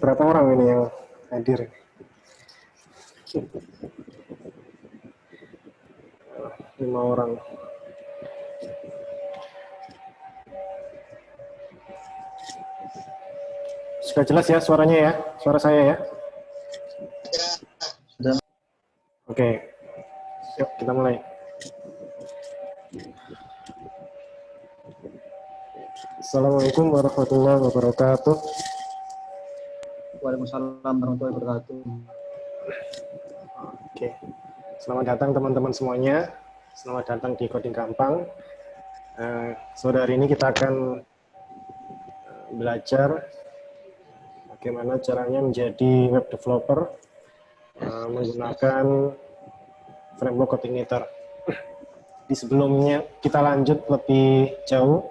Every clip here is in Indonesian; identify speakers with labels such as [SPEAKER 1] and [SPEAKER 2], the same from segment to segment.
[SPEAKER 1] berapa orang ini yang hadir? 5 orang. Sudah jelas ya suaranya ya? Suara saya ya?
[SPEAKER 2] Sudah.
[SPEAKER 1] Oke. Yuk kita mulai. Assalamualaikum warahmatullahi wabarakatuh.
[SPEAKER 2] Waalaikumsalam warahmatullahi wabarakatuh.
[SPEAKER 1] Oke. Selamat datang teman-teman semuanya. Selamat datang di Coding Gampang. Sore hari ini kita akan belajar bagaimana caranya menjadi web developer menggunakan framework CodeIgniter. Di sebelumnya kita lanjut lebih jauh.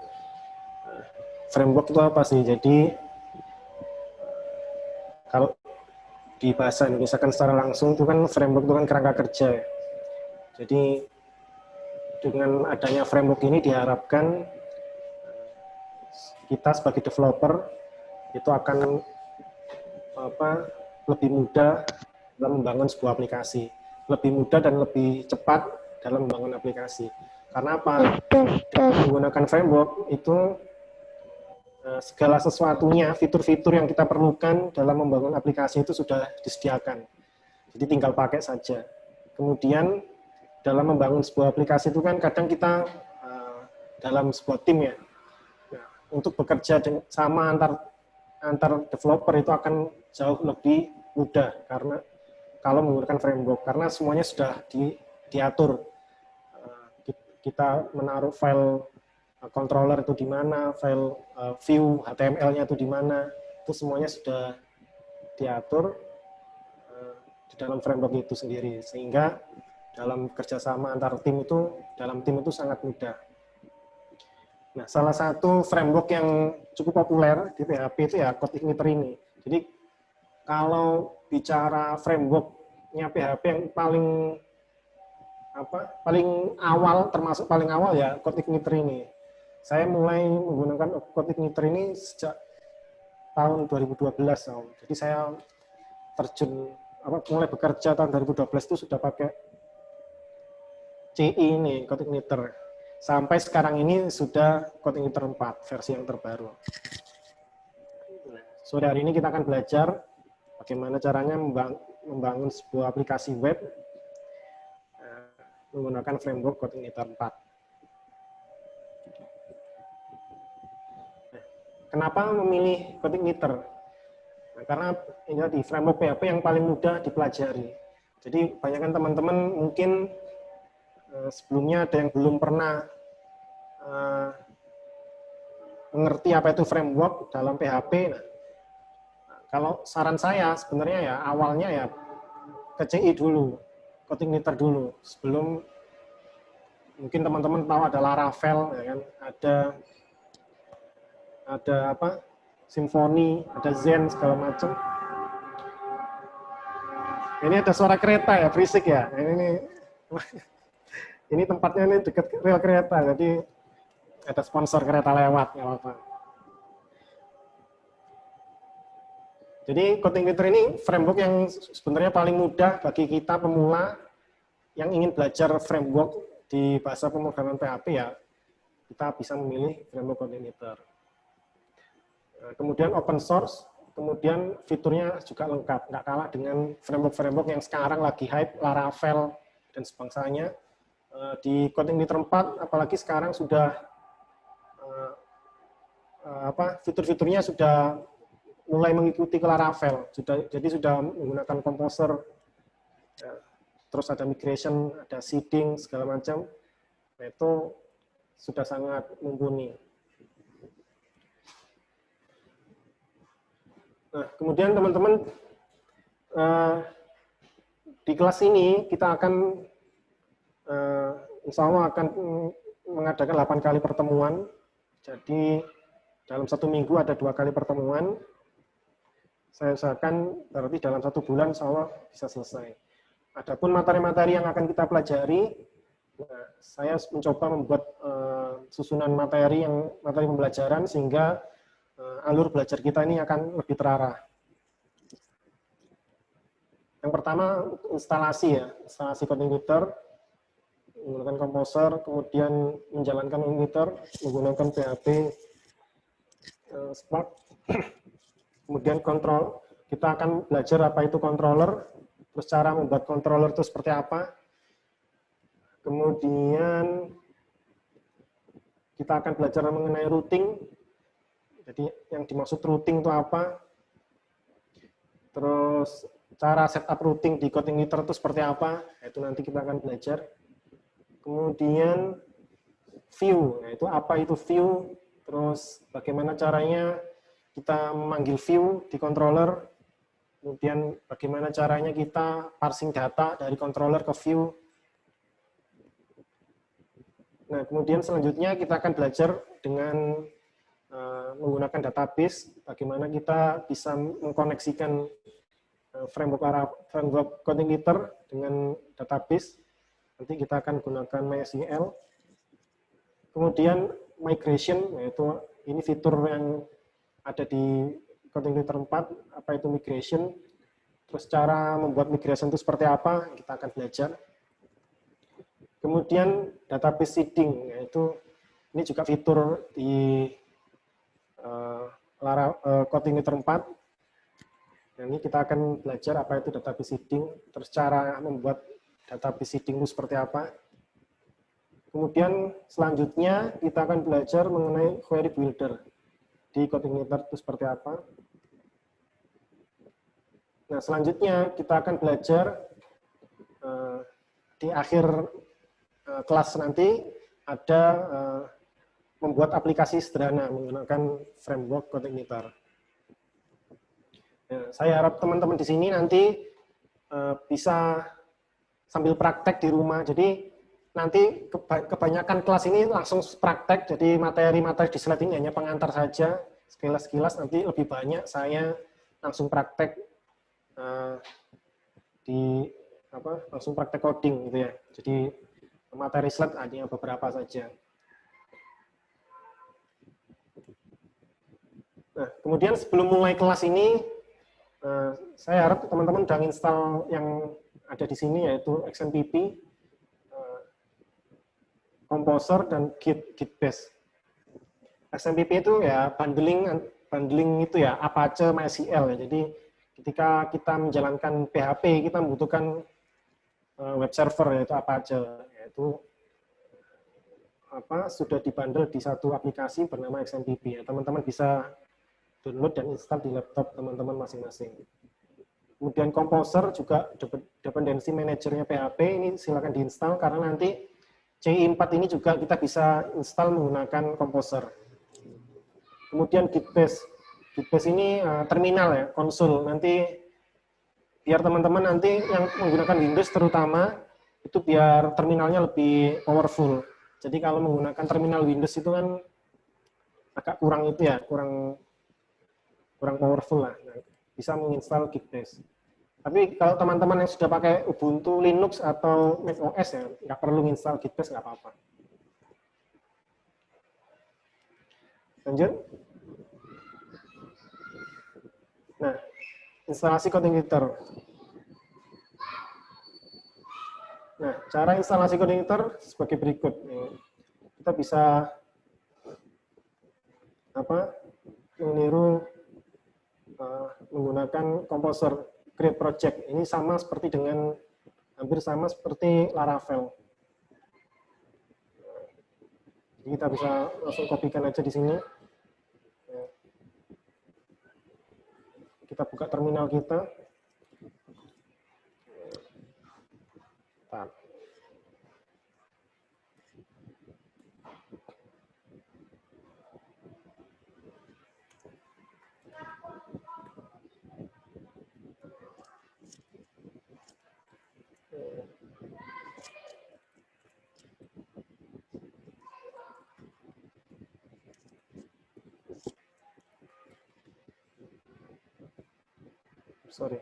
[SPEAKER 1] Framework itu apa sih? Jadi kalau di bahasa Indonesia kan secara langsung itu kan framework itu kan kerangka kerja. Jadi dengan adanya framework ini diharapkan kita sebagai developer itu akan lebih mudah dalam membangun sebuah aplikasi, lebih mudah dan lebih cepat dalam membangun aplikasi. Karena apa? Menggunakan framework itu segala sesuatunya, fitur-fitur yang kita perlukan dalam membangun aplikasi itu sudah disediakan. Jadi tinggal pakai saja. Kemudian dalam membangun sebuah aplikasi itu kan kadang kita dalam sebuah tim ya. Nah, untuk bekerja sama antar developer itu akan jauh lebih mudah karena kalau menggunakan framework, karena semuanya sudah diatur. Kita menaruh file controller itu di mana, file view HTML-nya itu di mana, itu semuanya sudah diatur di dalam framework itu sendiri, sehingga dalam kerjasama antar tim itu, dalam tim itu sangat mudah. Nah, salah satu framework yang cukup populer di PHP itu ya CodeIgniter ini. Jadi kalau bicara frameworknya PHP yang paling awal, termasuk paling awal ya CodeIgniter ini. Saya mulai menggunakan CodeIgniter ini sejak tahun 2012. Jadi saya mulai bekerja tahun 2012 itu sudah pakai CI ini, CodeIgniter. Sampai sekarang ini sudah CodeIgniter 4, versi yang terbaru. Sore hari ini kita akan belajar bagaimana caranya membangun sebuah aplikasi web menggunakan framework CodeIgniter 4. Kenapa memilih CodeIgniter? Nah, karena ini di framework PHP yang paling mudah dipelajari. Jadi banyakkan teman-teman mungkin sebelumnya ada yang belum pernah mengerti apa itu framework dalam PHP. Nah, kalau saran saya sebenarnya ya awalnya ya ke CI dulu, CodeIgniter dulu, sebelum mungkin teman-teman tahu ada Laravel, ya kan? Ada Symfony, ada Zen segala macam. Ini ada suara kereta ya, berisik ya. Ini tempatnya ini dekat rel kereta, jadi ada sponsor kereta lewat, nggak apa-apa. Jadi CodeIgniter ini framework yang sebenarnya paling mudah bagi kita pemula yang ingin belajar framework di bahasa pemrograman PHP ya, kita bisa memilih framework CodeIgniter. Kemudian open source, kemudian fiturnya juga lengkap, nggak kalah dengan framework-framework yang sekarang lagi hype, Laravel dan sebangsanya. Di CodeIgniter 4, apalagi sekarang sudah fitur-fiturnya sudah mulai mengikuti ke Laravel, jadi sudah menggunakan Composer, terus ada migration, ada seeding segala macam, nah, itu sudah sangat mumpuni. Nah, kemudian teman-teman di kelas ini kita akan insya Allah akan mengadakan 8 kali pertemuan. Jadi dalam 1 minggu ada 2 kali pertemuan. Saya usahakan berarti dalam 1 bulan insya Allah bisa selesai. Adapun materi-materi yang akan kita pelajari, saya mencoba membuat susunan materi pembelajaran sehingga alur belajar kita ini akan lebih terarah. Yang pertama instalasi ya, instalasi coding editor menggunakan Composer, kemudian menjalankan editor menggunakan PHP Spark, kemudian kontrol. Kita akan belajar apa itu controller, terus cara membuat controller itu seperti apa. Kemudian kita akan belajar mengenai routing. Jadi yang dimaksud routing itu apa? Terus cara setup routing di coding editor itu seperti apa? Itu nanti kita akan belajar. Kemudian view, yaitu apa itu view? Terus bagaimana caranya kita memanggil view di controller? Kemudian bagaimana caranya kita parsing data dari controller ke view. Nah, kemudian selanjutnya kita akan belajar dengan menggunakan database, bagaimana kita bisa mengkoneksikan framework coding editor dengan database. Nanti kita akan gunakan MySQL. Kemudian migration, yaitu ini fitur yang ada di coding editor 4, apa itu migration, terus cara membuat migration itu seperti apa, kita akan belajar. Kemudian database seeding, yaitu ini juga fitur di coding editor 4. Nah, ini kita akan belajar apa itu database seeding, terus cara membuat database seeding itu seperti apa. Kemudian selanjutnya kita akan belajar mengenai query builder di coding editor itu seperti apa. Nah, selanjutnya kita akan belajar di akhir kelas nanti ada membuat aplikasi sederhana menggunakan framework coding editor. Nah, saya harap teman-teman di sini nanti bisa sambil praktek di rumah. Jadi nanti kebanyakan kelas ini langsung praktek, jadi materi-materi di slide ini hanya pengantar saja, sekilas-sekilas. Nanti lebih banyak saya langsung praktek langsung praktek coding gitu ya. Jadi materi slide hanya beberapa saja. Nah, kemudian sebelum mulai kelas ini, saya harap teman-teman sudah install yang ada di sini, yaitu XMPP, Composer, dan Git-Bash. XMPP itu ya bundling itu ya Apache MySQL ya. Jadi ketika kita menjalankan PHP, kita membutuhkan web server, yaitu Apache, yaitu sudah dibundle di satu aplikasi bernama XMPP. Ya, teman-teman bisa download dan install di laptop teman-teman masing-masing. Kemudian Composer juga dependency manajernya PHP, ini silakan diinstal karena nanti CI4 ini juga kita bisa install menggunakan Composer. Kemudian Git-Bash. Git-Bash ini terminal ya, konsul. Nanti biar teman-teman nanti yang menggunakan Windows terutama, itu biar terminalnya lebih powerful. Jadi kalau menggunakan terminal Windows itu kan agak kurang itu ya, kurang powerful lah. Nah, bisa menginstal Git-Bash. Tapi kalau teman-teman yang sudah pakai Ubuntu, Linux, atau Mac OS ya, nggak perlu install Git-Bash, nggak apa-apa. Lanjut. Nah, instalasi coding editor. Nah, cara instalasi coding editor sebagai berikut. Kita bisa meniru menggunakan Composer create project. Ini sama seperti dengan hampir sama seperti Laravel. Jadi kita bisa langsung kopikan aja di sini. Kita buka terminal kita. Sorry.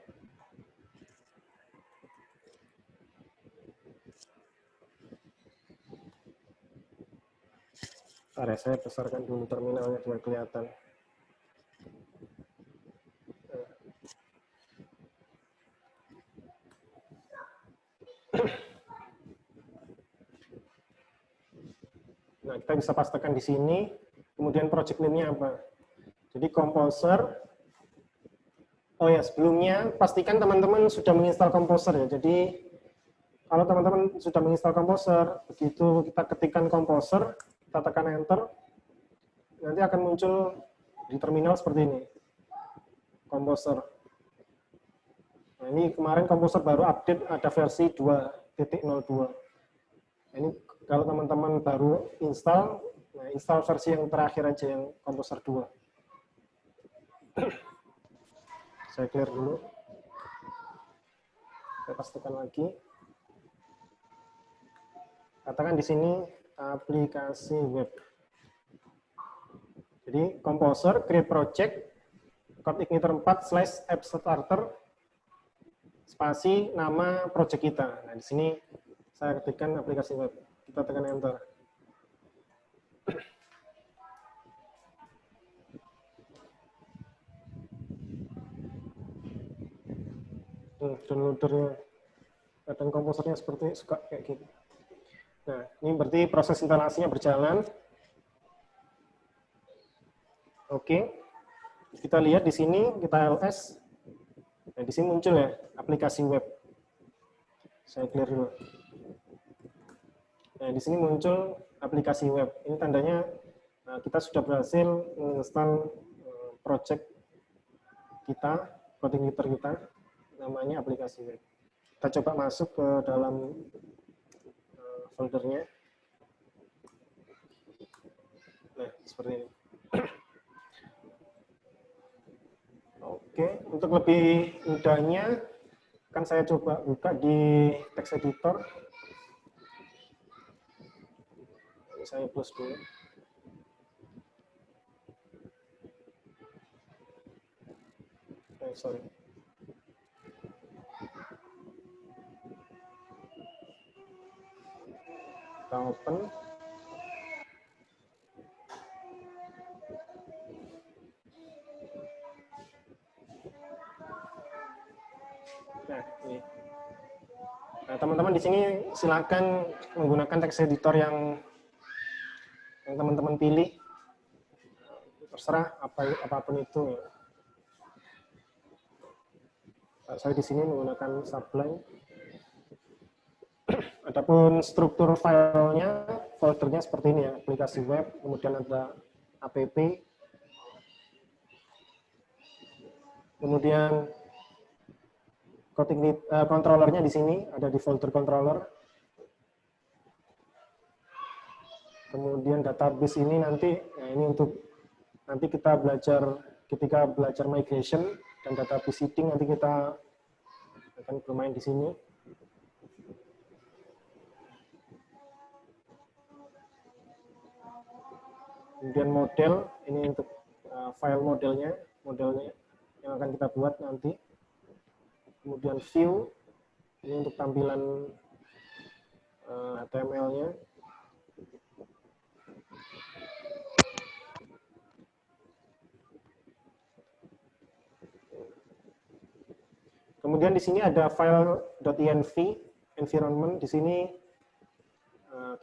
[SPEAKER 1] Bentar ya, saya besarkan dulu terminalnya biar kelihatan. Nah, kita bisa pastikan di sini, kemudian project name-nya apa. Jadi Composer. Oh ya, sebelumnya pastikan teman-teman sudah menginstal Composer ya. Jadi kalau teman-teman sudah menginstal Composer, begitu kita ketikkan Composer, kita tekan Enter, nanti akan muncul di terminal seperti ini, Composer. Nah, ini kemarin Composer baru update, ada versi 2.02. Nah, ini kalau teman-teman baru install, nah install versi yang terakhir aja, yang Composer 2. Saya clear dulu. Saya pastikan lagi. Katakan di sini aplikasi web. Jadi Composer, create project, CodeIgniter 4/app starter, spasi nama project kita. Nah, di sini saya ketikkan aplikasi web. Kita tekan Enter. Downloadernya, kadang komposernya seperti suka kayak gitu. Nah, ini berarti proses instalasinya berjalan. Oke, kita lihat di sini, kita ls. Nah, di sini muncul ya, aplikasi web. Saya clear dulu. Nah, di sini muncul aplikasi web. Ini tandanya kita sudah berhasil menginstal project kita, CodeIgniter kita, namanya aplikasi web. Kita coba masuk ke dalam foldernya. Nah, seperti ini. Oke, untuk lebih mudahnya, kan saya coba buka di text editor. Saya close dulu. Sorry. Kita open. Nah, ini. Nah, teman-teman di sini silakan menggunakan text editor yang teman-teman pilih. Terserah apapun itu. Saya di sini menggunakan Sublime. Adapun struktur filenya, foldernya seperti ini ya, aplikasi web, kemudian ada app, kemudian controllernya di sini ada di folder controller. Kemudian database ini nanti, nah ini untuk nanti kita belajar ketika belajar migration dan database seeding, nanti kita akan bermain di sini. Kemudian model, ini untuk file modelnya yang akan kita buat nanti. Kemudian view, ini untuk tampilan HTML-nya. Kemudian di sini ada file.env, environment. Di sini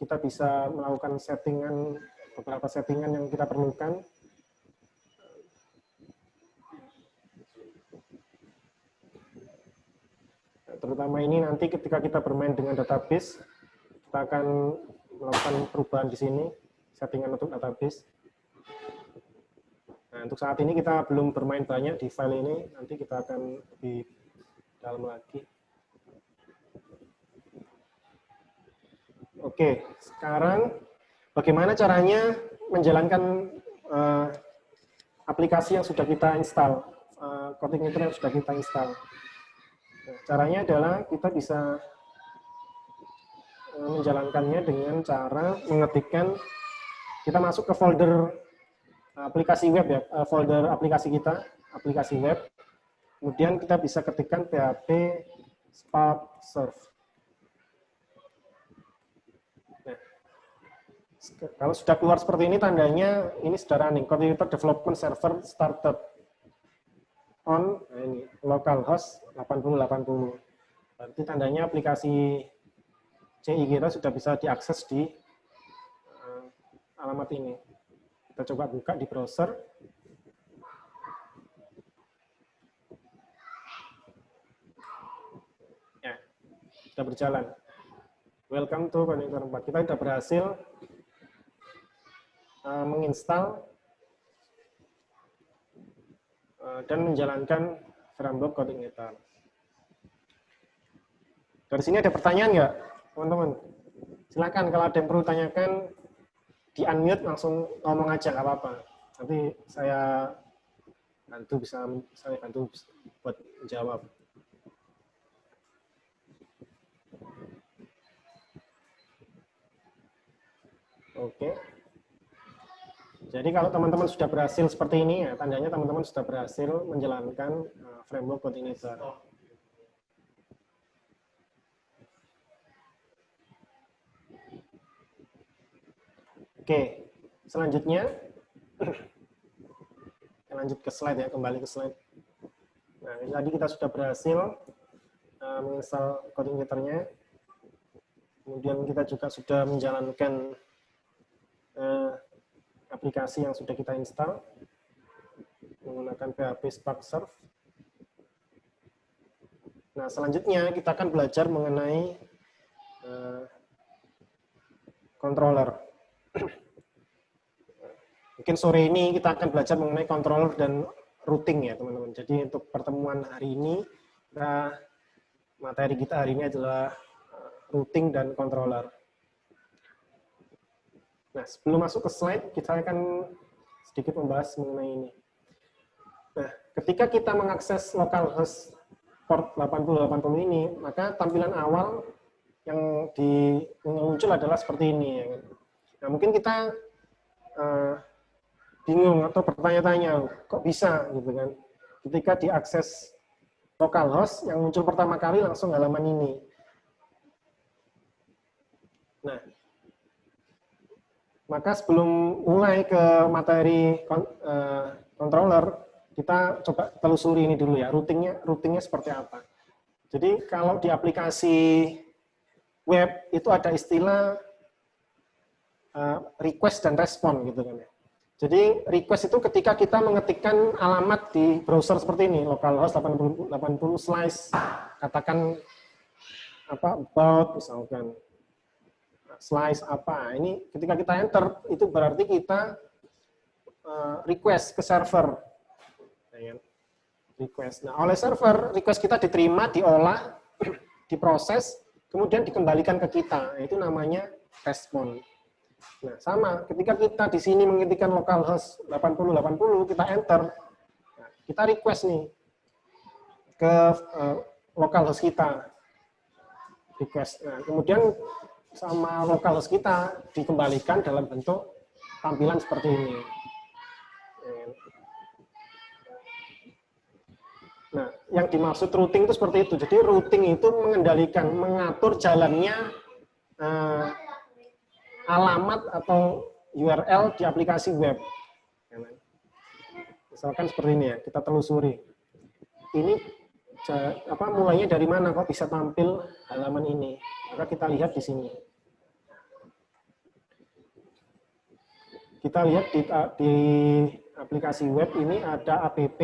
[SPEAKER 1] kita bisa melakukan settingan, beberapa settingan yang kita perlukan. Terutama ini nanti ketika kita bermain dengan database, kita akan melakukan perubahan di sini, settingan untuk database. Nah, untuk saat ini kita belum bermain banyak di file ini, nanti kita akan lebih dalam lagi. Oke, sekarang bagaimana caranya menjalankan aplikasi yang sudah kita install, CodeIgniter yang sudah kita install. Nah, caranya adalah kita bisa menjalankannya dengan cara mengetikkan, kita masuk ke folder aplikasi web ya, folder aplikasi kita, aplikasi web. Kemudian kita bisa ketikkan php spark serve. Nah, kalau sudah keluar seperti ini, tandanya ini sudah running. CodeIgniter Development Server Started on, nah ini localhost 8080. Berarti tandanya aplikasi CI kita sudah bisa diakses di alamat ini. Kita coba buka di browser. Ya, sudah berjalan. Welcome to Connector 4. Kita sudah berhasil menginstal dan menjalankan framework coordinator. Dari sini ada pertanyaan nggak, teman-teman? Silakan kalau ada yang perlu tanyakan, di unmute langsung ngomong aja, nggak apa-apa. Nanti saya bantu buat menjawab. Oke. Jadi kalau teman-teman sudah berhasil seperti ini, ya, tandanya teman-teman sudah berhasil menjalankan framework coordinator. Oke, selanjutnya kita lanjut ke slide ya, kembali ke slide. Nah, tadi kita sudah berhasil menginstal coordinatornya. Kemudian kita juga sudah menjalankan aplikasi yang sudah kita install menggunakan PHP Spark Surf. Nah, selanjutnya kita akan belajar mengenai controller. Mungkin sore ini kita akan belajar mengenai controller dan routing ya, teman-teman. Jadi untuk pertemuan hari ini, materi kita hari ini adalah routing dan controller. Nah, sebelum masuk ke slide, kita akan sedikit membahas mengenai ini. Nah, ketika kita mengakses localhost port 8080 ini, maka tampilan awal yang muncul adalah seperti ini. Ya. Nah, mungkin kita bingung atau bertanya-tanya, kok bisa gitu kan? Ketika diakses localhost, yang muncul pertama kali langsung halaman ini. Nah, maka sebelum mulai ke materi controller, kita coba telusuri ini dulu ya, routingnya seperti apa. Jadi kalau di aplikasi web itu ada istilah request dan respon gitu kan ya. Jadi request itu ketika kita mengetikkan alamat di browser seperti ini, localhost 80 slice, katakan apa about misalkan slice apa. Ini ketika kita enter itu berarti kita request ke server. Request. Nah, oleh server request kita diterima, diolah, diproses, kemudian dikembalikan ke kita. Itu namanya respon. Nah, sama ketika kita di sini mengetikkan localhost 8080, kita enter, nah, kita request nih ke localhost kita, request. Nah, kemudian sama localhost kita dikembalikan dalam bentuk tampilan seperti ini. Nah, yang dimaksud routing itu seperti itu. Jadi routing itu mengatur jalannya alamat atau URL di aplikasi web. Misalkan seperti ini ya, kita telusuri. Ini mulainya dari mana kok bisa tampil halaman ini? Maka kita lihat di sini. Kita lihat di aplikasi web ini ada app,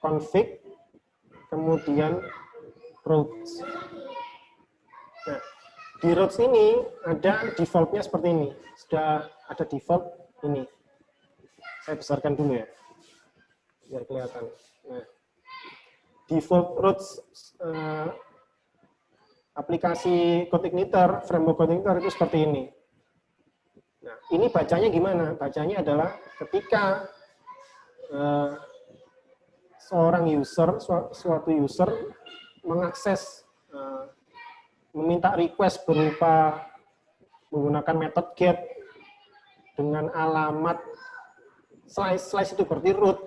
[SPEAKER 1] config, kemudian routes. Nah, di routes ini ada default-nya seperti ini. Sudah ada default ini. Saya besarkan dulu ya, biar kelihatan. Nah, default routes aplikasi coordinator, framework coordinator itu seperti ini. Nah, ini bacanya gimana? Bacanya adalah ketika suatu user mengakses, meminta request berupa menggunakan metode get dengan alamat slice itu berarti root.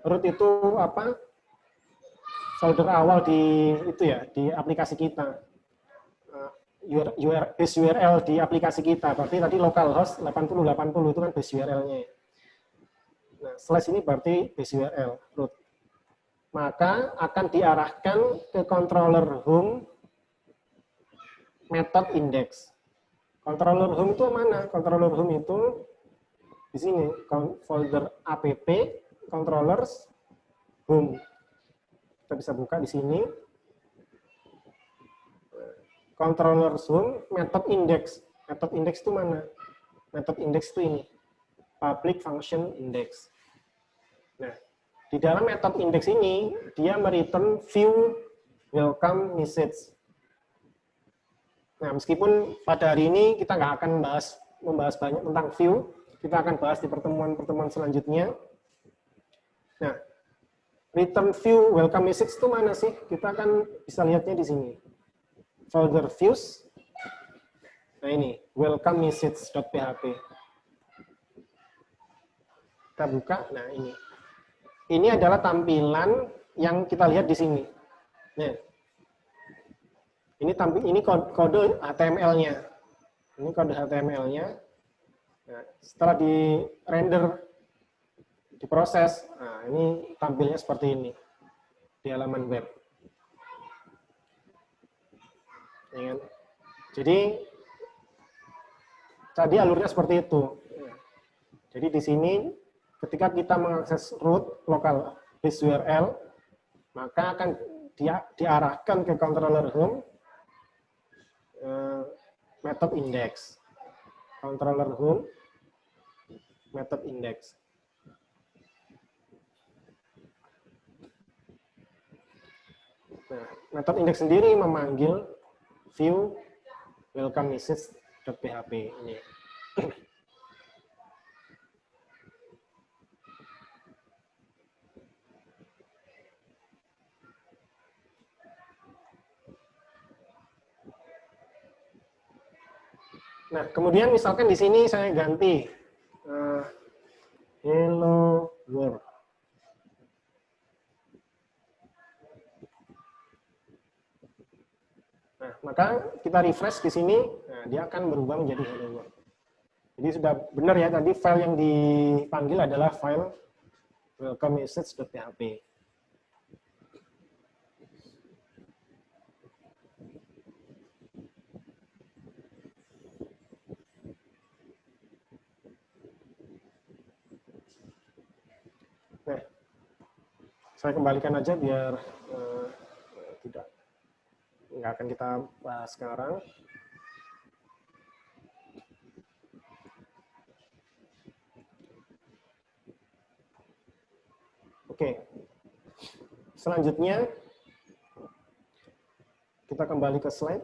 [SPEAKER 1] Root itu apa? Folder awal di aplikasi kita. Base URL di aplikasi kita. Berarti tadi localhost 8080 itu kan base URL-nya. Nah, slash ini berarti base URL root. Maka akan diarahkan ke controller home method index. Controller home itu mana? Controller home itu di sini, folder app controllers home. Kita bisa buka di sini. Controllers home, method index. Method index itu mana? Method index itu ini, public function index. Nah, di dalam method index ini, dia mereturn view welcome message. Nah, meskipun pada hari ini kita nggak akan membahas banyak tentang view, kita akan bahas di pertemuan-pertemuan selanjutnya. Nah, return view welcome message itu mana sih? Kita akan bisa lihatnya di sini. Folder views. Nah ini, welcome message.php. Kita buka, nah ini. Ini adalah tampilan yang kita lihat di sini. Nah, ini kode HTML-nya. Ini kode HTML-nya. Nah, setelah di render, diproses, nah ini tampilnya seperti ini di halaman web. Ya kan? Jadi tadi alurnya seperti itu. Jadi di sini ketika kita mengakses root lokal base URL, maka akan diarahkan ke controller home method index. Controller home method index. Nah, method index sendiri memanggil view welcome message.php ini. Nah, kemudian misalkan di sini saya ganti hello world. Nah, maka kita refresh di sini, nah, dia akan berubah menjadi hello world. Jadi sudah benar ya, tadi file yang dipanggil adalah file welcome message.php. Nah, saya kembalikan aja biar nggak akan kita bahas sekarang. Oke, selanjutnya kita kembali ke slide.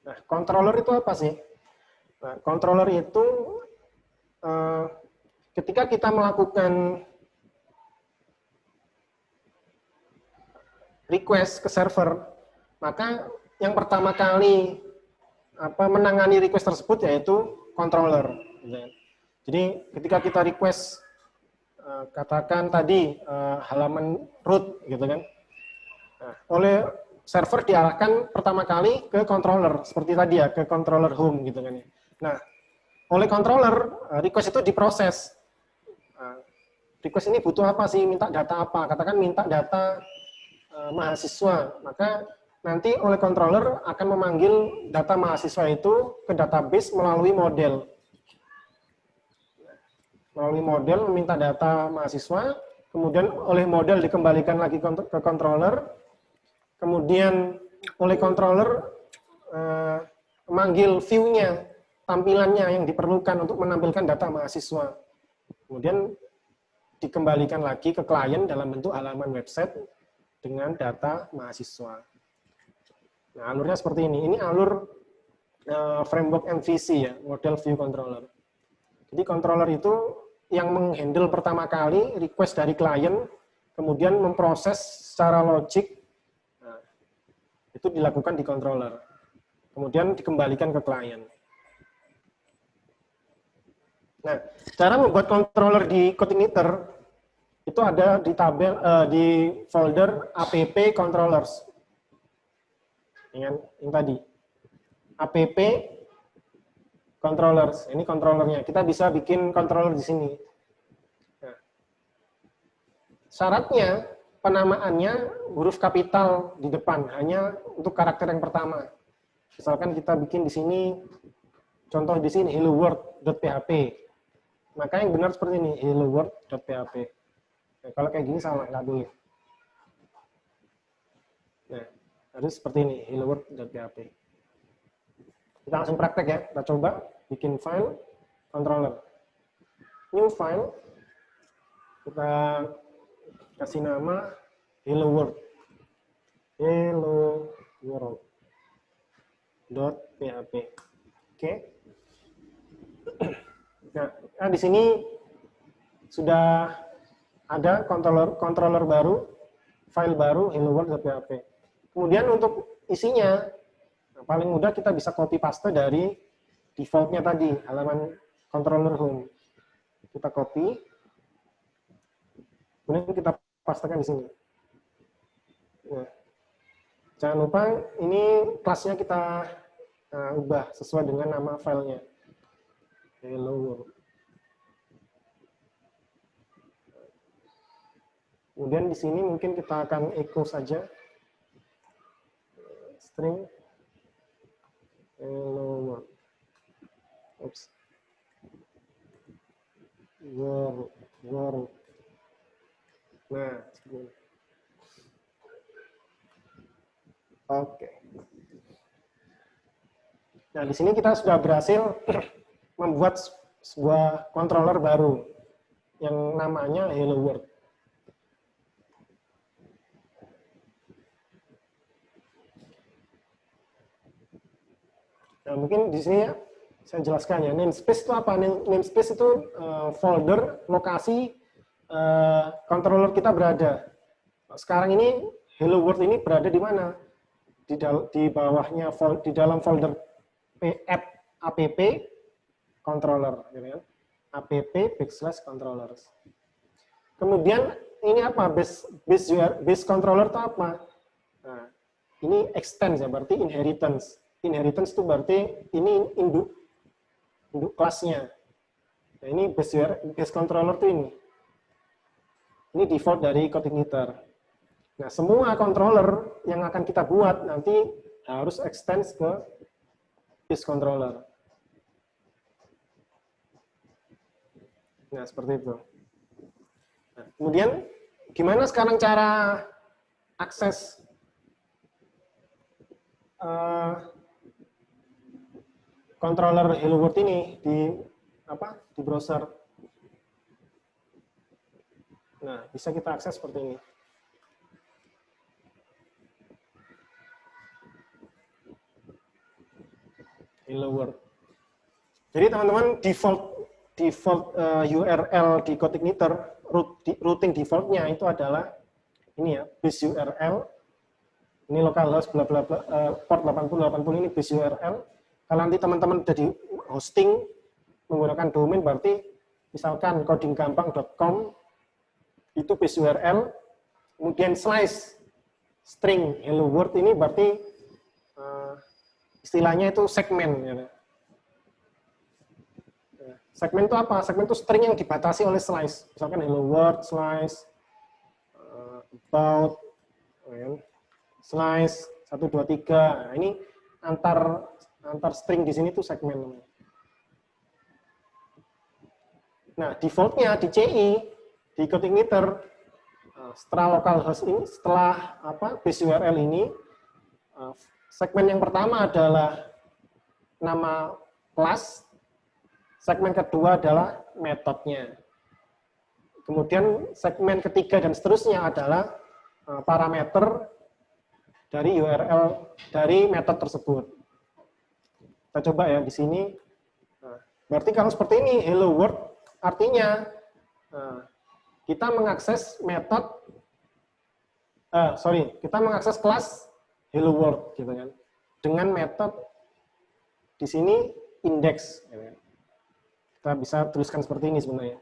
[SPEAKER 1] Nah, controller itu apa sih? Nah, controller itu ketika kita melakukan request ke server, maka yang pertama kali menangani request tersebut yaitu controller. Jadi ketika kita request, katakan tadi halaman root, gitu kan, nah, oleh server diarahkan pertama kali ke controller, seperti tadi ya, ke controller home, gitu kan. Nah, oleh controller request itu diproses. Request ini butuh apa sih? Minta data apa? Katakan minta data mahasiswa, maka nanti oleh controller akan memanggil data mahasiswa itu ke database melalui model. Melalui model meminta data mahasiswa, kemudian oleh model dikembalikan lagi ke controller, kemudian oleh controller memanggil view-nya, tampilannya yang diperlukan untuk menampilkan data mahasiswa. Kemudian dikembalikan lagi ke klien dalam bentuk halaman website dengan data mahasiswa. Nah, alurnya seperti ini. Ini alur framework MVC ya, Model View Controller. Jadi controller itu yang menghandle pertama kali request dari klien, kemudian memproses secara logik, nah, itu dilakukan di controller. Kemudian dikembalikan ke klien. Nah, cara membuat controller di CodeIgniter itu ada di tabel di folder app controllers. Yang tadi. App controllers. Ini controllernya. Kita bisa bikin controller di sini. Nah, syaratnya penamaannya huruf kapital di depan, hanya untuk karakter yang pertama. Misalkan kita bikin di sini, contoh di sini hello world.php. Maka yang benar seperti ini, hello world.php. Nah, kalau kayak gini sama, nggak boleh. Nah, harus seperti ini, hello world.php. Kita langsung praktek ya, kita coba bikin file controller. New file, kita kasih nama hello world. Hello world.php. Oke. Nah, di sini sudah ada controller baru, file baru hello world.php. Kemudian untuk isinya, nah, paling mudah kita bisa copy paste dari defaultnya tadi, halaman controller home. Kita copy, kemudian kita pastekan di sini. Nah, jangan lupa ini kelasnya kita ubah sesuai dengan nama filenya. Hello world. Kemudian di sini mungkin kita akan echo saja string hello world. Oops. World. Nah, seperti ini. Oke. Nah, di sini kita sudah berhasil membuat sebuah controller baru yang namanya hello world. Nah, mungkin di sini ya, saya jelaskan ya, namespace itu apa? Namespace itu folder, lokasi controller kita berada. Sekarang ini hello world ini berada di mana? Di bawahnya, di dalam folder app controller, gitu kan? app/controllers. Kemudian ini apa? Base controller itu apa? Nah, ini extend ya, berarti inheritance. Inheritance itu berarti ini induk kelasnya. Nah, ini base controller itu ini. Ini default dari CodeIgniter. Nah, semua controller yang akan kita buat nanti harus extend ke base controller. Nah, seperti itu. Nah, kemudian gimana sekarang cara akses controller hello world ini di browser? Nah, bisa kita akses seperti ini. Hello world. Jadi teman-teman default URL di CodeIgniter, routing defaultnya itu adalah ini ya, base URL. Ini localhost bla bla bla, port 8080 ini base URL. Kalau nanti teman-teman udah di hosting menggunakan domain, berarti misalkan codinggampang.com itu base URL, kemudian slice string hello world ini berarti istilahnya itu segmen. Ya. Segmen itu apa? Segmen itu string yang dibatasi oleh slice. Misalkan hello world, slice, about, slice, 1, 2, 3. Nah, ini antar string di sini tuh segmen. Nah, defaultnya di CI, di CodeIgniter, setelah localhost ini, setelah base URL ini, segmen yang pertama adalah nama kelas, segmen kedua adalah metodenya. Kemudian segmen ketiga dan seterusnya adalah parameter dari URL dari metode tersebut. Kita coba ya di sini. Berarti kalau seperti ini hello world artinya kita mengakses metode kita mengakses kelas hello world gitu kan. Dengan metode di sini index gitu kan. Kita bisa tuliskan seperti ini sebenarnya.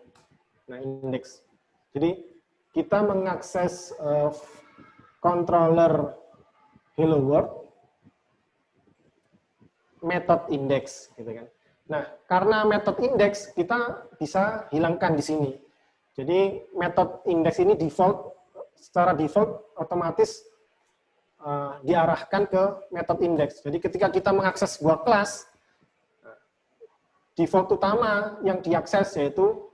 [SPEAKER 1] Nah, index. Jadi kita mengakses controller hello world method index gitu kan. Nah, karena method index kita bisa hilangkan di sini. Jadi method index ini default secara default otomatis diarahkan ke metode index. Jadi ketika kita mengakses sebuah kelas, default utama yang diakses yaitu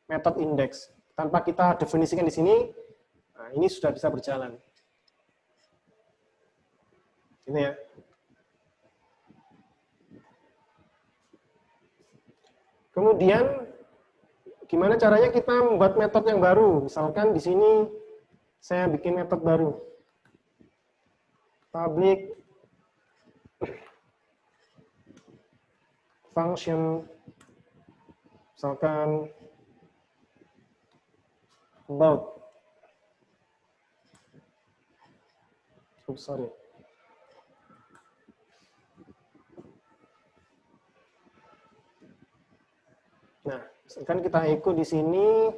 [SPEAKER 1] metode index. Tanpa kita definisikan di sini, nah ini sudah bisa berjalan. Ini ya. Kemudian, gimana caranya kita membuat metode yang baru? Misalkan di sini saya bikin metode baru. Public function, misalkan about. Oh, sorry. Nah, misalkan kita echo di sini.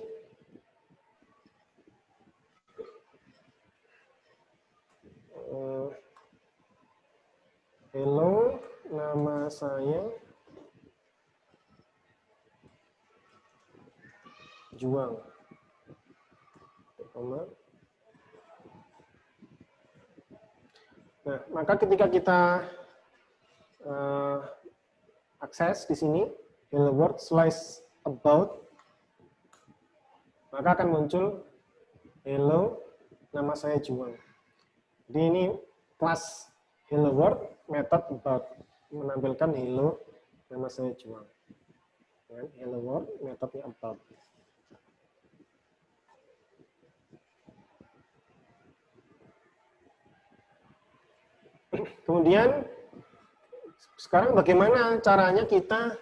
[SPEAKER 1] Hello, nama saya Juang. Nah, maka ketika kita akses di sini, hello world slash about, maka akan muncul hello, nama saya Juang. Jadi ini kelas hello world, method about, menampilkan hello, nama saya Juang. Hello world, metodenya about. Kemudian, sekarang bagaimana caranya kita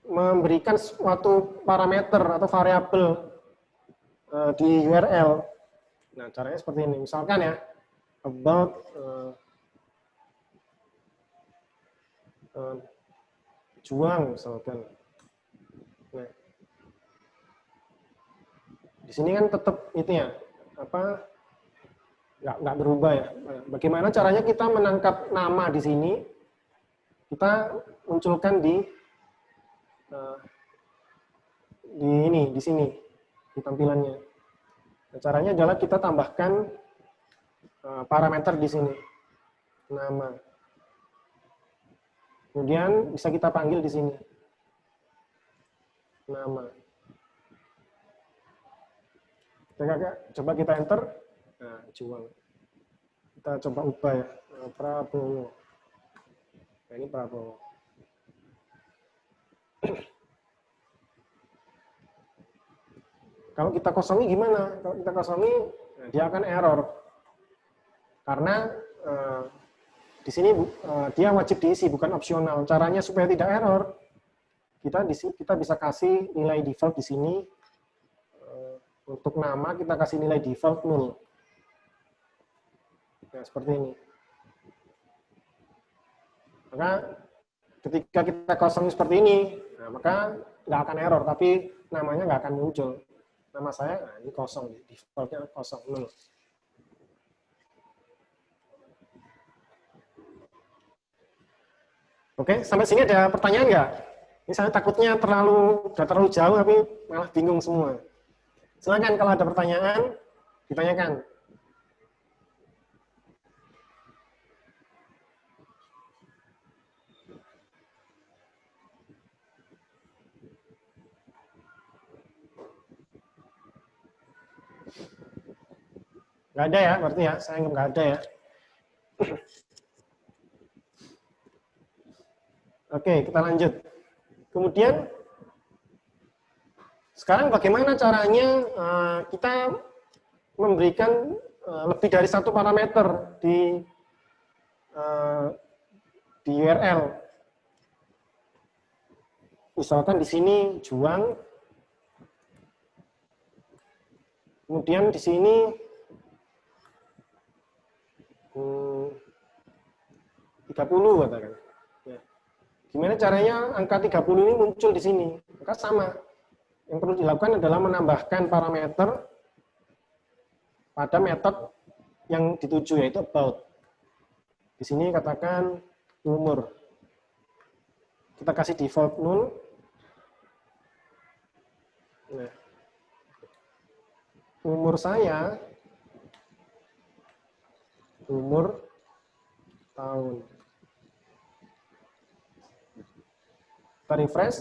[SPEAKER 1] memberikan suatu parameter atau variabel di URL. Nah, caranya seperti ini. Misalkan ya, about Juang, misalkan. Nah, di sini kan tetap itu ya, apa? Nggak berubah ya. Bagaimana caranya kita menangkap nama di sini, kita munculkan di sini, di tampilannya. Nah, caranya adalah kita tambahkan parameter di sini, nama. Kemudian bisa kita panggil di sini, nama. Coba kita enter. Nah, Juang. Kita coba ubah ya, Prabowo. Nah, ini Prabowo. Kalau kita kosongi gimana? Kalau kita kosongi, nah, dia akan error. Karena di sini dia wajib diisi, bukan opsional. Caranya supaya tidak error, kita bisa kasih nilai default di sini. Untuk nama kita kasih nilai default 0. Nah, seperti ini. Maka ketika kita kosong seperti ini, nah, maka nggak akan error, tapi namanya nggak akan muncul. Nama saya, nah ini kosong, defaultnya kosong, 0. Oke, sampai sini ada pertanyaan nggak? Ini saya takutnya udah terlalu jauh, tapi malah bingung semua. Silakan kalau ada pertanyaan, ditanyakan. Nggak ada ya, berarti ya, saya anggap nggak ada ya. Oke, kita lanjut. Kemudian, sekarang bagaimana caranya kita memberikan lebih dari satu parameter di URL. Misalkan di sini Juang, kemudian di sini 30 katakan. Ya. Gimana caranya angka 30 ini muncul di sini? Maka sama. Yang perlu dilakukan adalah menambahkan parameter pada metode yang dituju, yaitu about. Di sini katakan umur. Kita kasih default 0. Nah, umur saya, umur tahun. Kita refresh.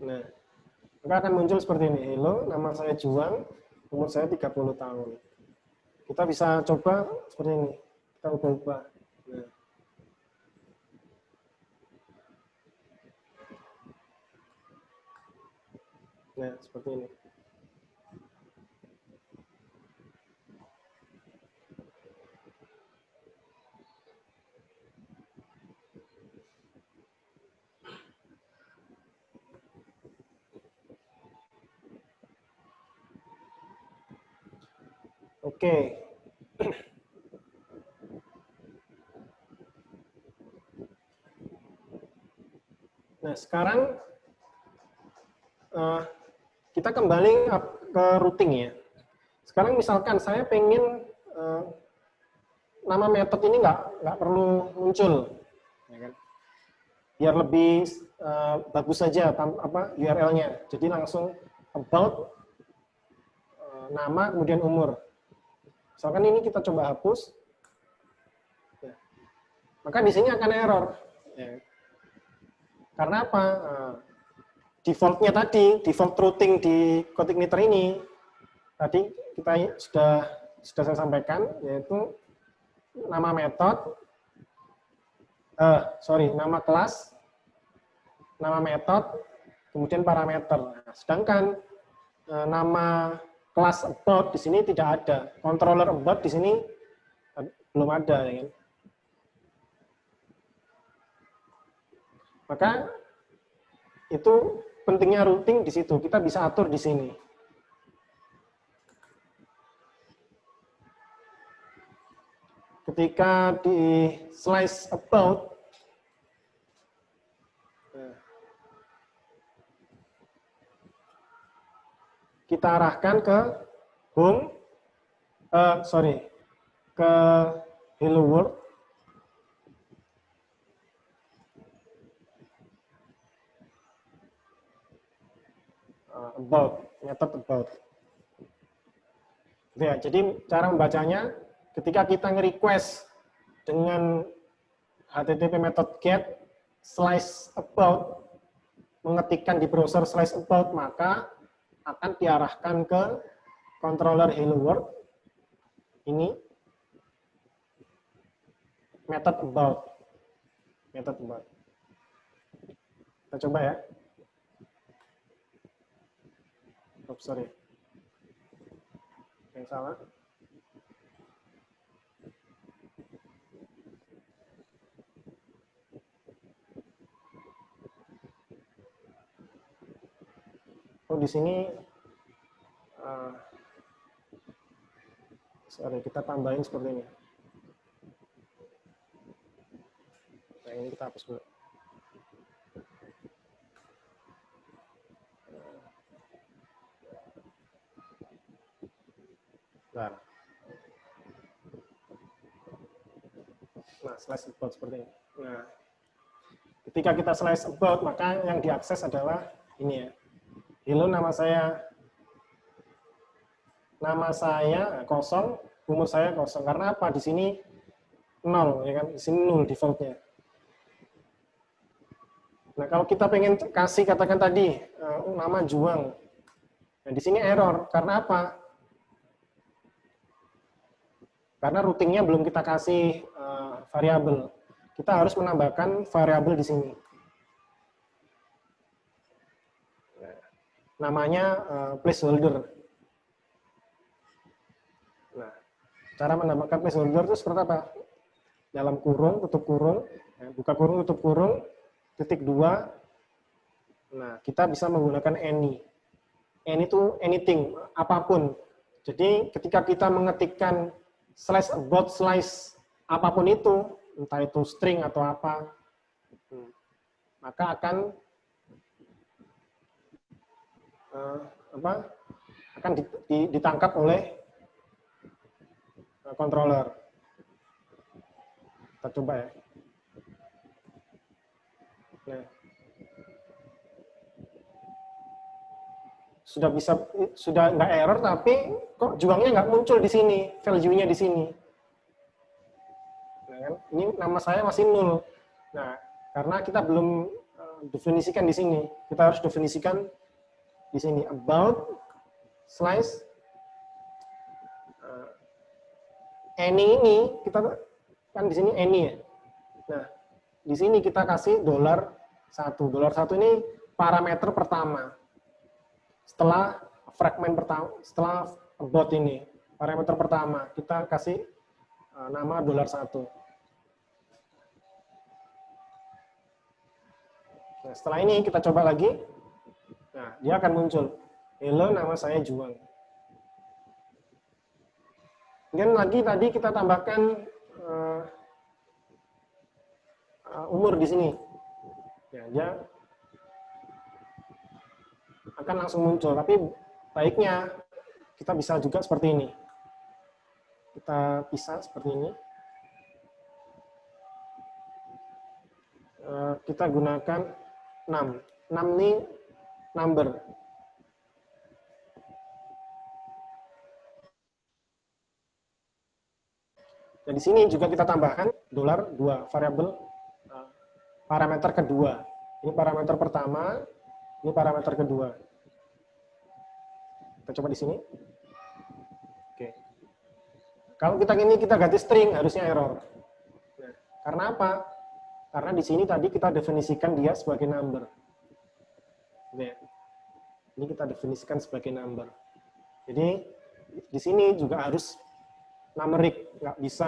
[SPEAKER 1] Nah, maka akan muncul seperti ini. Hello, nama saya Juang, umur saya 30 tahun. Kita bisa coba seperti ini. Kita ubah-ubah. Nah, seperti ini. Oke. Nah, sekarang kita kembali ke routing ya. Sekarang misalkan saya pengen nama metode ini nggak perlu muncul, ya kan? Biar lebih bagus saja URL-nya. Jadi langsung about nama kemudian umur. Misalkan ini kita coba hapus, ya. Maka di sini akan error. Ya. Karena apa? Default-nya tadi, default routing di CodeIgniter ini, tadi kita sudah saya sampaikan, yaitu nama metode, nama kelas, nama metode, kemudian parameter. Nah, sedangkan nama kelas about di sini tidak ada, controller about di sini belum ada, ya kan? Maka itu pentingnya routing di situ, kita bisa atur di sini. Ketika di slice about, kita arahkan ke home, ke hello world, about, method about. Ya, jadi cara membacanya, ketika kita nge-request dengan HTTP method get slice about, mengetikkan di browser slice about, maka akan diarahkan ke controller hello world, ini method about. Kita coba ya. Oh, sorry. Yang salah. Oh, di sini sorry, kita tambahin seperti ini. Nah, ini kita hapus dulu. Nah, slash about seperti ini. Nah, ketika kita slash about, maka yang diakses adalah ini ya. Hello, nama saya kosong, umur saya kosong. Karena apa? Di sini 0, ya kan? Di sini 0 defaultnya. Nah, kalau kita pengen kasih, katakan tadi, nama Juang. Nah, di sini error. Karena apa? Karena routingnya belum kita kasih variabel. Kita harus menambahkan variabel di sini. Namanya placeholder. Nah, cara menambahkan placeholder itu seperti apa? Dalam kurung, tutup kurung, buka kurung, tutup kurung, titik 2. Nah, kita bisa menggunakan any. Any itu anything, apapun. Jadi ketika kita mengetikkan slash about slash apapun itu, entah itu string atau apa, maka akan ditangkap oleh controller. Kita coba ya. Nah. sudah nggak error, tapi kok juangnya nggak muncul di sini, value-nya di sini. Nah, kan? Ini nama saya masih 0. Nah, karena kita belum definisikan di sini, kita harus definisikan di sini about slice any ini kita kan di sini any ya. Nah, di sini kita kasih $1. $1 ini parameter pertama. Setelah fragmen pertama, setelah about ini, parameter pertama kita kasih nama $1. Nah, setelah ini kita coba lagi. Nah, dia akan muncul. Hello, nama saya Juang. Kemudian lagi tadi kita tambahkan umur di sini. Ya, dia akan langsung muncul. Tapi baiknya kita bisa juga seperti ini. Kita pisah seperti ini. Kita gunakan 6. 6 ini number. Dan di sini juga kita tambahkan $2, variabel parameter kedua. Ini parameter pertama, ini parameter kedua. Kita coba di sini. Oke. Kalau kita ganti string, harusnya error. Nah, karena apa? Karena di sini tadi kita definisikan dia sebagai number. Ini kita definisikan sebagai number. Jadi di sini juga harus numeric, nggak bisa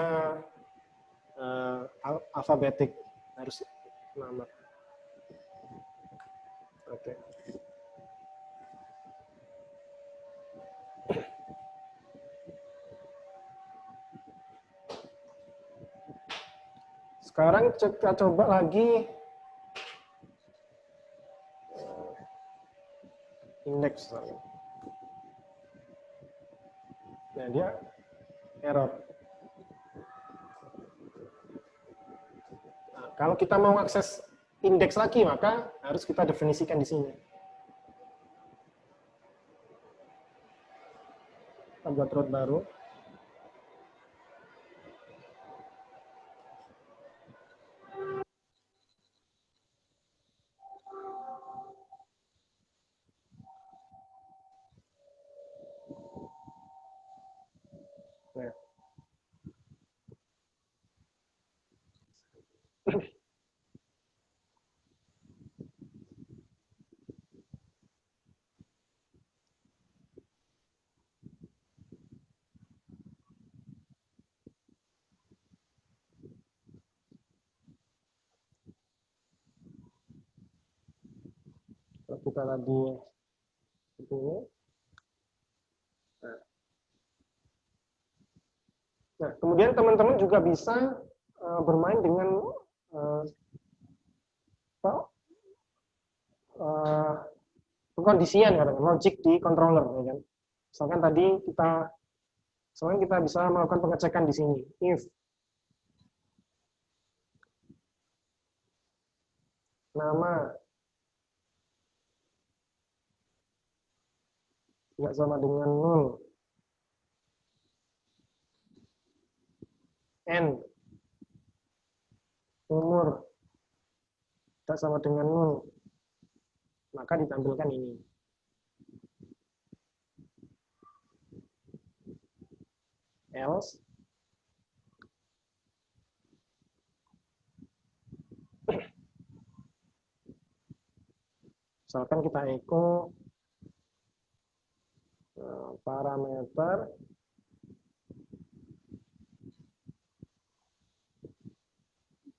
[SPEAKER 1] alfabetik, harus number. Oke. Sekarang kita coba lagi indeks. Nah, dia error. Nah, kalau kita mau akses indeks lagi, maka harus kita definisikan di sini. Kita buat root baru. Nah. Kalau kita lagi seperti ini. Nah, kemudian teman-teman juga bisa bermain dengan pengkondisian, logik di controller. Ya kan? Misalkan kita bisa melakukan pengecekan di sini. If nama tidak sama dengan 0, n umur tidak sama dengan 0, maka ditampilkan ini. Else misalkan kita echo parameter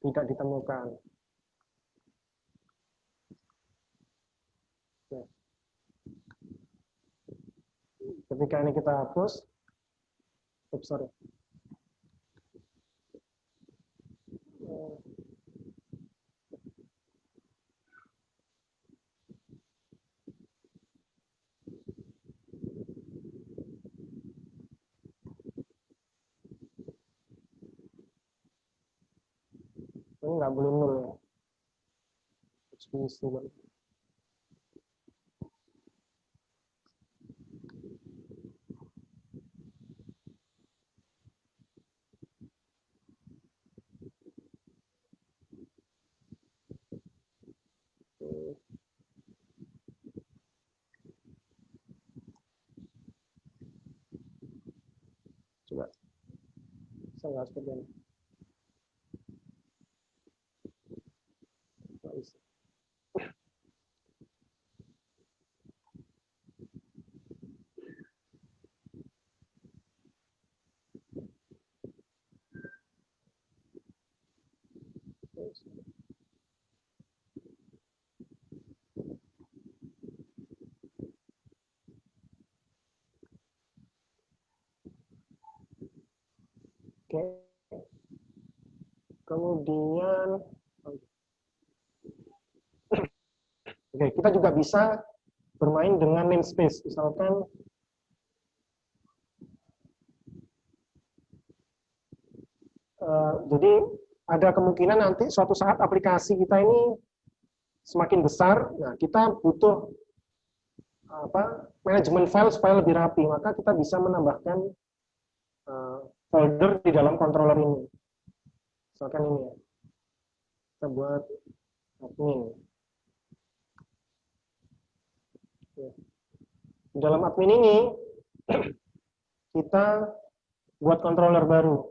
[SPEAKER 1] tidak ditemukan. Nah, ketika ini kita hapus, sorry. Ini nggak boleh 0 ya. Harus diisi. Coba, bisa nggak seperti ini? Nggak bisa. Oke, kemudian, oke, kita juga bisa bermain dengan namespace. Misalkan jadi ada kemungkinan nanti suatu saat aplikasi kita ini semakin besar, nah kita butuh manajemen file supaya lebih rapi, maka kita bisa menambahkan folder di dalam controller ini. Misalkan ini ya, kita buat admin. Di dalam admin ini kita buat controller baru.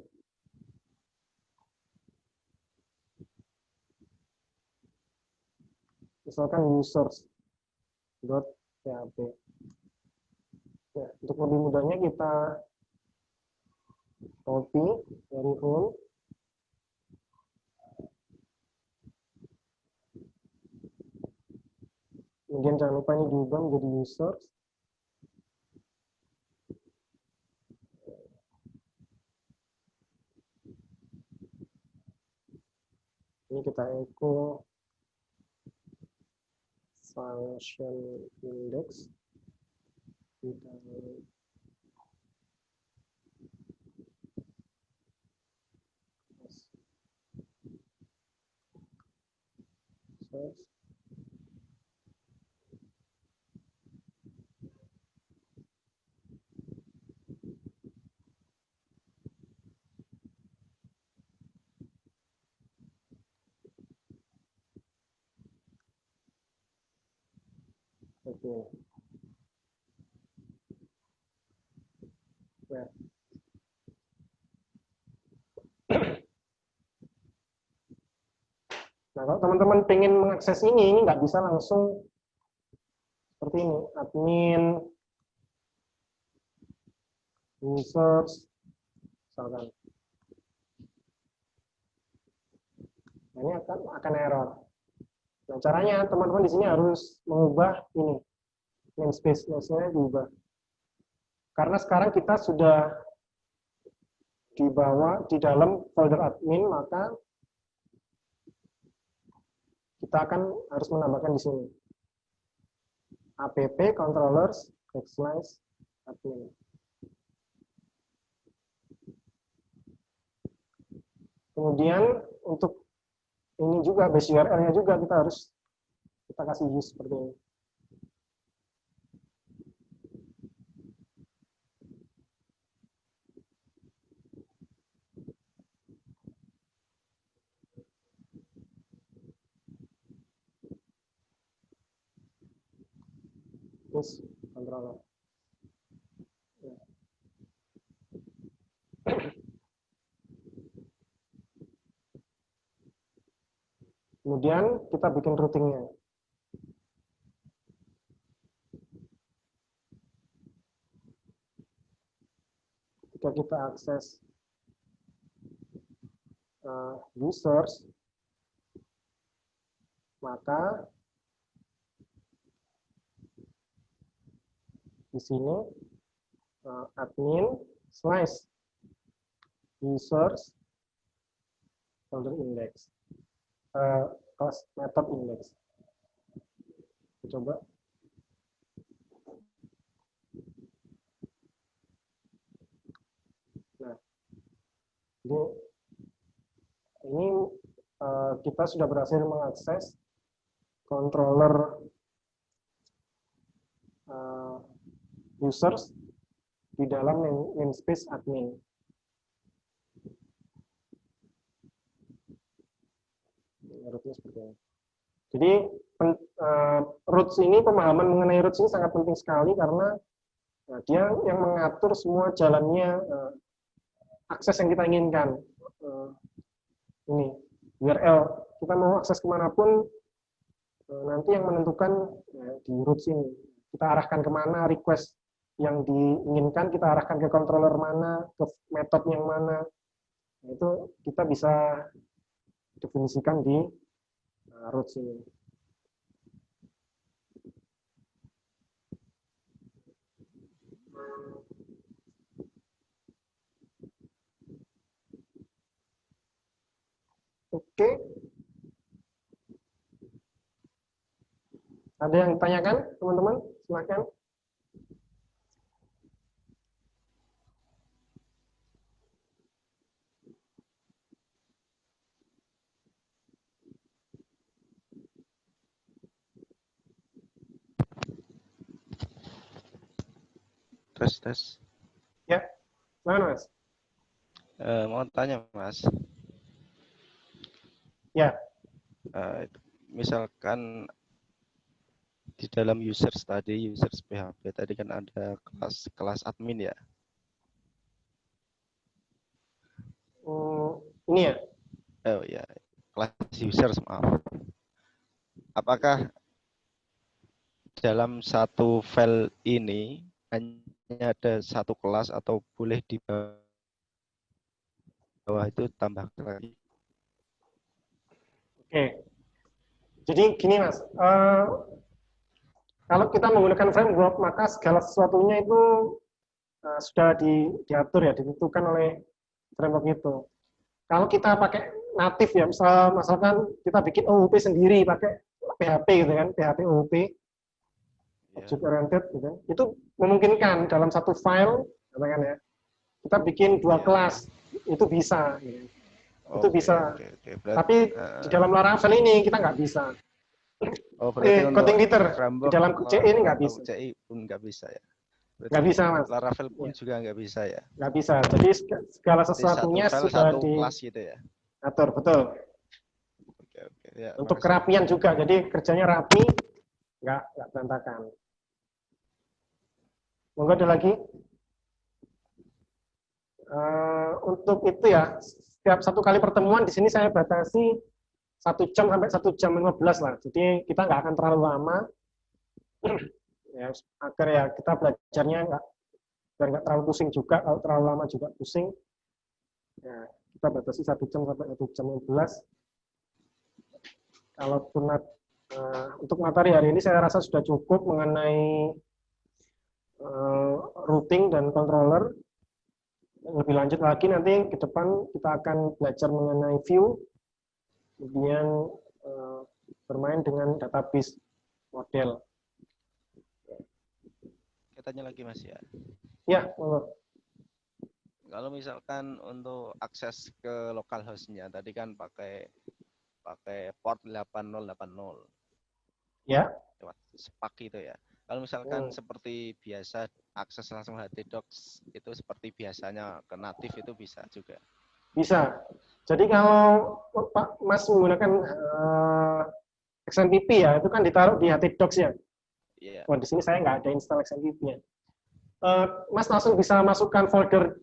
[SPEAKER 1] Misalkan users.php. Ya, untuk lebih mudahnya kita copy dari home. Kemudian jangan lupa ini diubah menjadi users. Ini kita echo function index. Kita search. Oke. Nah. Nah, kalau teman-teman pengen mengakses ini nggak bisa langsung seperti ini, admin, users, misalkan. Nah, ini akan error. Nah, caranya teman-teman di sini harus mengubah ini, namespace-nya diubah. Karena sekarang kita sudah di dalam folder admin, maka kita akan harus menambahkan di sini app controllers backslash admin. Kemudian untuk ini juga base URL-nya juga kita kasih use seperti ini. Terus controller. Kemudian kita bikin routingnya. Ketika kita akses users, maka di sini admin slash users folder index class method index. Kita coba. Nah, ini kita sudah berhasil mengakses controller users di dalam namespace admin. Seperti ini. Jadi roots ini, pemahaman mengenai roots ini sangat penting sekali karena dia yang mengatur semua jalannya akses yang kita inginkan. Ini URL, kita mau akses kemanapun, nanti yang menentukan ya, di root sini. Kita arahkan kemana request yang diinginkan, kita arahkan ke controller mana, ke metode yang mana. Itu kita bisa definisikan di root sini. Oke. Ada yang ditanyakan, teman-teman? Silakan.
[SPEAKER 2] Tes.
[SPEAKER 1] Ya, mana Mas?
[SPEAKER 2] Mau tanya Mas.
[SPEAKER 1] Ya.
[SPEAKER 2] Misalkan di dalam users PHP tadi kan ada kelas admin ya.
[SPEAKER 1] Ini ya.
[SPEAKER 2] Oh ya, kelas users maaf. Apakah dalam satu file ini hanya ada satu kelas atau boleh di bawah itu tambah lagi? Oke.
[SPEAKER 1] Jadi gini Mas, kalau kita menggunakan framework maka segala sesuatunya itu sudah diatur ya, ditentukan oleh framework itu. Kalau kita pakai natif ya, misalkan kita bikin OOP sendiri pakai PHP gitu kan, PHP OOP, object oriented gitu, itu memungkinkan dalam satu file, katakan ya, kita bikin dua kelas, itu bisa. Gitu. Itu bisa. Berarti, tapi di dalam Laravel ini kita nggak bisa. Coding editor di dalam CI ini nggak bisa.
[SPEAKER 2] CI pun nggak bisa ya.
[SPEAKER 1] Nggak bisa Mas.
[SPEAKER 2] Laravel pun juga nggak bisa ya.
[SPEAKER 1] Nggak bisa. Jadi segala sesuatunya sudah
[SPEAKER 2] di kelas gitu ya.
[SPEAKER 1] Atur, betul.
[SPEAKER 2] Oke. Ya,
[SPEAKER 1] untuk kerapian juga, jadi kerjanya rapi, nggak berantakan. Monggo ada lagi. Untuk itu ya, setiap satu kali pertemuan di sini saya batasi 1 jam sampai 1 jam 15 lah. Jadi kita nggak akan terlalu lama. Ya, agar ya kita belajarnya nggak terlalu pusing juga. Kalau terlalu lama juga pusing. Ya, kita batasi 1 jam sampai 1 jam 15. Kalaupun untuk materi hari ini saya rasa sudah cukup mengenai routing dan controller. Lebih lanjut lagi nanti ke depan kita akan belajar mengenai view, kemudian bermain dengan database model.
[SPEAKER 2] Kita tanya lagi Mas ya.
[SPEAKER 1] Ya.
[SPEAKER 2] Kalau misalkan untuk akses ke localhost-nya tadi kan pakai port 8080.
[SPEAKER 1] Ya.
[SPEAKER 2] Lewat SPAC itu ya. Kalau misalkan seperti biasa akses langsung htdocs itu seperti biasanya ke natif itu bisa juga.
[SPEAKER 1] Bisa. Jadi kalau Pak Mas menggunakan XMPP ya, itu kan ditaruh di htdocs ya.
[SPEAKER 2] Iya.
[SPEAKER 1] Oh, di sini saya nggak ada install XMPP-nya. Mas langsung bisa masukkan folder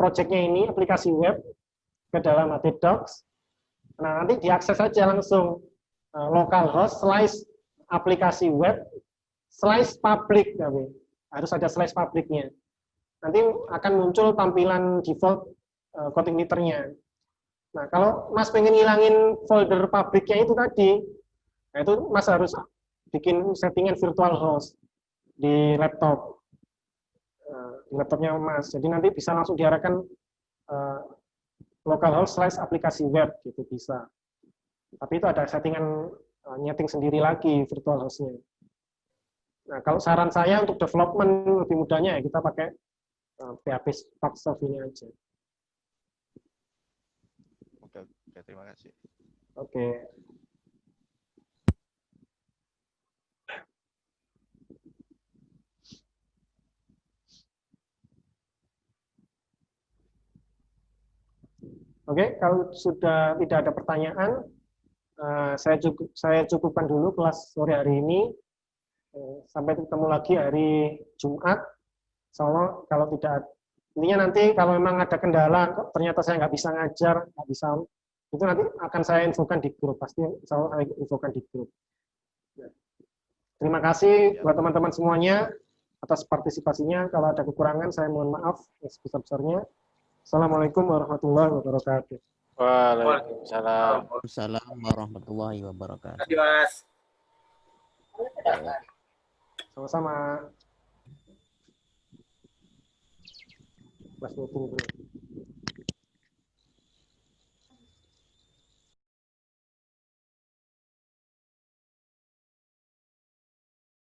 [SPEAKER 1] project-nya ini, aplikasi web, ke dalam htdocs. Nah, nanti diakses saja langsung localhost / aplikasi web / public, tapi harus ada / publicnya. Nanti akan muncul tampilan default coding editor-nya. Nah, kalau Mas pengen ngilangin folder publiknya itu tadi, nah itu Mas harus bikin settingan virtual host di laptop, di laptopnya Mas. Jadi nanti bisa langsung diarahkan localhost / aplikasi web gitu bisa. Tapi itu ada settingan nyeting sendiri lagi virtual host-nya. Nah, kalau saran saya untuk development lebih mudahnya ya kita pakai PHP Spark ini aja.
[SPEAKER 2] Oke, terima kasih.
[SPEAKER 1] Oke. Oke, kalau sudah tidak ada pertanyaan, saya cukupkan dulu kelas sore hari ini. Sampai ketemu lagi hari Jumat. Insya Allah kalau tidak Intinya nanti kalau memang ada kendala, kok ternyata saya nggak bisa ngajar, nggak bisa, itu nanti akan saya infokan di grup, pasti saya infokan di grup. Terima kasih buat teman-teman semuanya atas partisipasinya. Kalau ada kekurangan, saya mohon maaf yang sebesar-besarnya. Assalamualaikum warahmatullahi wabarakatuh.
[SPEAKER 3] Waalaikumsalam.
[SPEAKER 4] Assalamualaikum warahmatullahi wabarakatuh.
[SPEAKER 3] Terima kasih, Mas.
[SPEAKER 1] Sama-sama. Kelas meeting dulu.